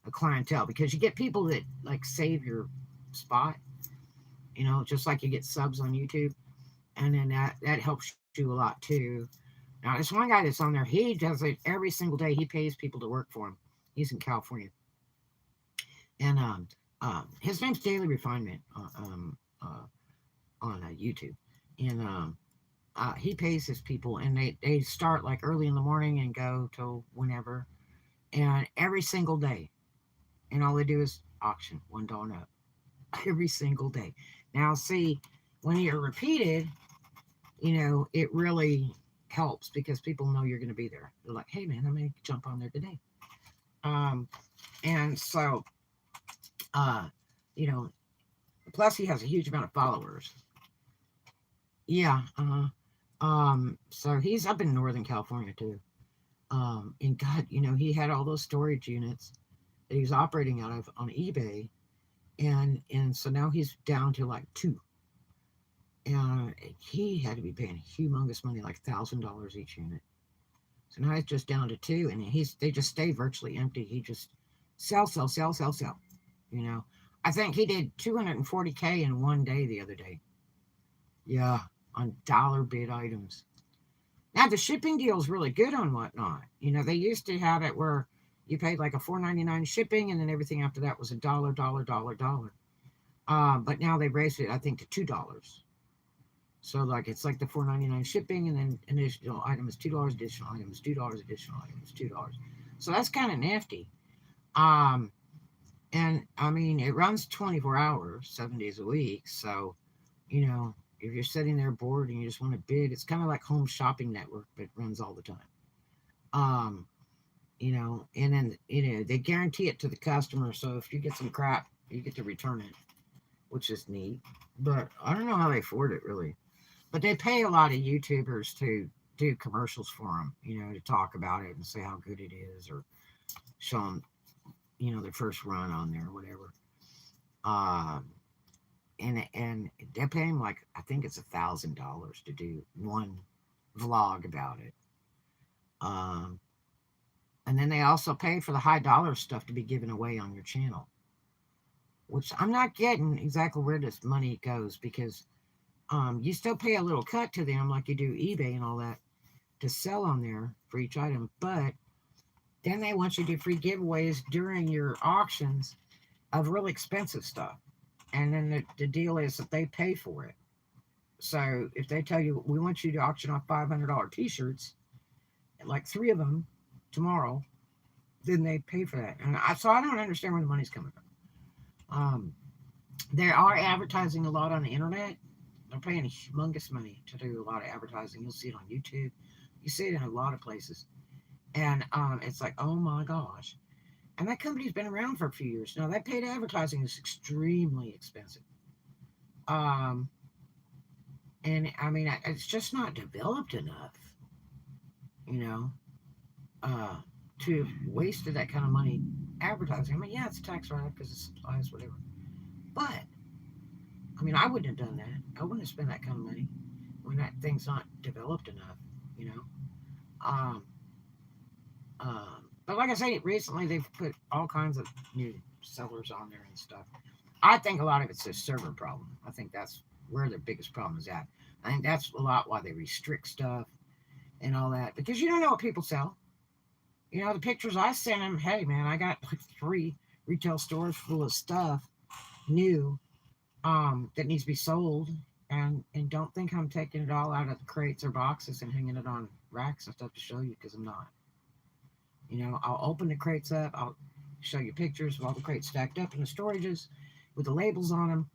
a clientele because you get people that like save your spot, just like you get subs on YouTube, and then that helps you a lot too. Now, this one guy that's on there, he does it every single day. He pays people to work for him. He's in California, and his name's Daily Refinement on YouTube, and he pays his people, and they start like early in the morning and go till whenever, and every single day, and all they do is auction $1 and up every single day. Now, see, when you're repeated, it really helps because people know you're going to be there. They're like, hey man, I'm going to jump on there today. Um, and so, uh, you know, plus he has a huge amount of followers. Yeah. So he's up in Northern California too. And God, he had all those storage units that he was operating out of on eBay. And so now he's down to like two. And he had to be paying humongous money, like $1,000 each unit. So now he's just down to two, and they just stay virtually empty. He just sell, sell, sell, sell, sell. I think he did 240K in one day the other day. Yeah, on dollar bid items. Now the shipping deal is really good on Whatnot. They used to have it where you paid like a $4.99 shipping, and then everything after that was a dollar, dollar, dollar, dollar. But now they've raised it, I think, to $2. So like it's like the $4.99 shipping, and then an additional item is $2, additional item is $2, additional item is $2. So that's kind of nifty. Um, and I mean it runs 24 hours, 7 days a week. So if you're sitting there bored and you just want to bid, it's kind of like Home Shopping Network, but it runs all the time. Um, and then they guarantee it to the customer. So if you get some crap, you get to return it, which is neat. But I don't know how they afford it really. But they pay a lot of YouTubers to do commercials for them, to talk about it and say how good it is, or show them, their first run on there, or whatever. Um, and they pay them like I think it's $1,000 to do one vlog about it. Um, and then they also pay for the high dollar stuff to be given away on your channel, which I'm not getting exactly where this money goes, because you still pay a little cut to them like you do eBay and all that to sell on there for each item, but then they want you to do free giveaways during your auctions of really expensive stuff. And then the deal is that they pay for it. So if they tell you, we want you to auction off $500 t-shirts, like 3 of them tomorrow, then they pay for that. So I don't understand where the money's coming from. They are advertising a lot on the internet. They're paying humongous money to do a lot of advertising. You'll see it on YouTube. You see it in a lot of places. And it's like, oh my gosh. And that company's been around for a few years. Now, that paid advertising is extremely expensive. Um, and I mean, it's just not developed enough, you know, uh, to waste that kind of money advertising. I mean, yeah, it's a tax write-off because it supplies, whatever. But, I mean, I wouldn't have done that. I wouldn't have spent that kind of money when that thing's not developed enough, you know. Um, but like I say, recently they've put all kinds of new sellers on there and stuff. I think a lot of it's a server problem. I think that's where their biggest problem is at. I think that's a lot why they restrict stuff and all that, because you don't know what people sell. The pictures I sent them, hey man, I got like 3 retail stores full of stuff new that needs to be sold, and don't think I'm taking it all out of the crates or boxes and hanging it on racks and stuff to show you, because I'm not. I'll open the crates up. I'll show you pictures of all the crates stacked up in the storages with the labels on them.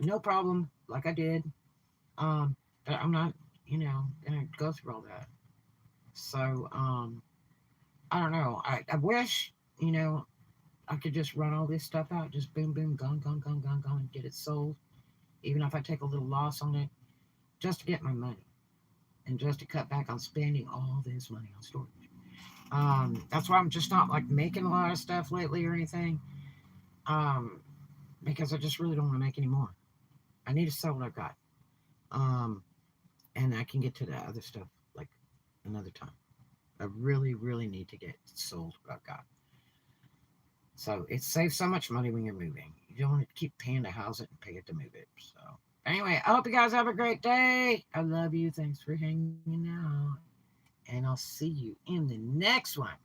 No problem, like I did. But I'm not, gonna go through all that. So, I don't know. I wish, I could just run all this stuff out, just boom, boom, gone, gone, gone, gone, gone, and get it sold. Even if I take a little loss on it, just to get my money and just to cut back on spending all this money on storage. That's why I'm just not like making a lot of stuff lately or anything. Um, because I just really don't want to make any more. I need to sell what I've got. Um, and I can get to that other stuff like another time. I really, really need to get sold what I've got. So it saves so much money when you're moving. You don't want to keep paying to house it and pay it to move it. So anyway, I hope you guys have a great day. I love you. Thanks for hanging out. And I'll see you in the next one.